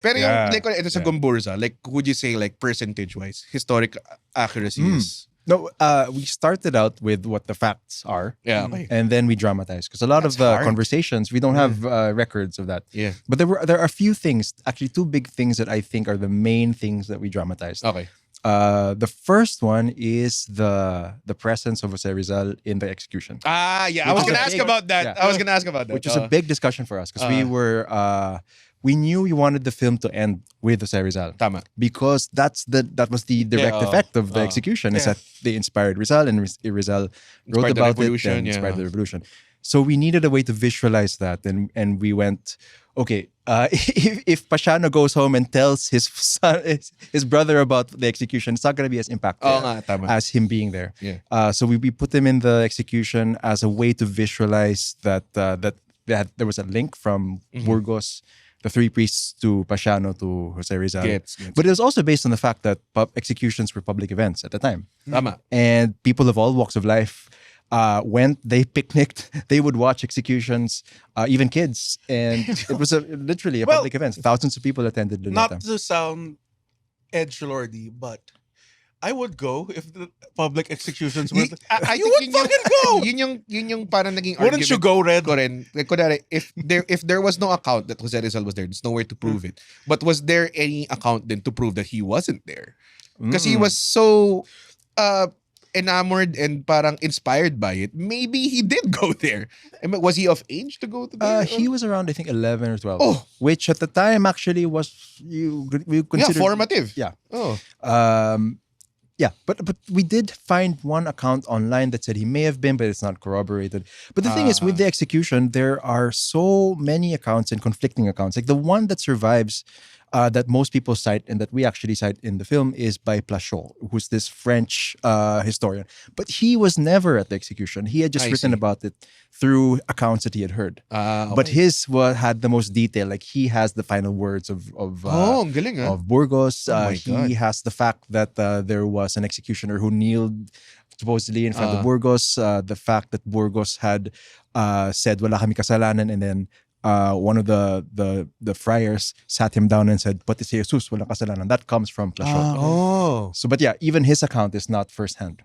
Pero yung, Yeah. like, ito sa Yeah. Gomburza, like, would you say, like, percentage-wise, historic accuracy is... No, we started out with what the facts are. Yeah, okay. And then we dramatize because a lot That's of the hard. conversations we don't have records of that. Yeah. But there are a few things, actually two big things that I think are the main things that we dramatized. Okay. The first one is the presence of Jose Rizal in the execution, Ah, yeah. I Which was is gonna a ask big- about that. yeah. I was gonna ask about that. which is a big discussion for us because we knew we wanted the film to end with Jose Rizal. Tama. Because that was the direct Yeah, effect of the execution is Yeah. that they inspired Rizal and Rizal wrote Inspired the about it revolution, and inspired yeah. the revolution. So we needed a way to visualize that, and we went, okay, if Pasiano goes home and tells his son, his brother about the execution, it's not going to be as impactful Oo nga, tama. as him being there. Yeah. So we put him in the execution as a way to visualize that there was a link from Burgos, the three priests, to Pasiano, to Jose Rizal. Gets. But it was also based on the fact that executions were public events at the time. Tama. And people of all walks of life went, they picnicked, they would watch executions, even kids. And it was literally a Well, public event. Thousands of people attended Luneta. Not to sound edgelordy, but I would go if the public executions were. I You think would fucking go! Yun yung parang naging Wouldn't you argument go, Red? ko rin. Like, kunwari, if there was no account that Jose Rizal was there, there's nowhere to prove it. But was there any account then to prove that he wasn't there? Because he was so enamored and parang inspired by it. Maybe he did go there. I mean, was he of age to go to there? He was around, I think, 11 or 12. Oh. Which at the time actually was, we considered... formative. Yeah. Oh. Yeah, but we did find one account online that said he may have been, but it's not corroborated. But the thing is, with the execution, there are so many accounts and conflicting accounts. Like the one that survives, that most people cite and that we actually cite in the film is by Plachot, who's this French historian. But he was never at the execution. He had just written about it through accounts that he had heard. Okay. But his had the most detail. Like he has the final words of ang galing, ah. of Burgos. Oh my God. He has the fact that there was an executioner who kneeled supposedly in front of Burgos. The fact that Burgos had said wala kami kasalanan, and then one of the friars sat him down and said, "Pati si Jesus wala kasalanan." That comes from Plachot. Oh. So, but yeah, even his account is not firsthand.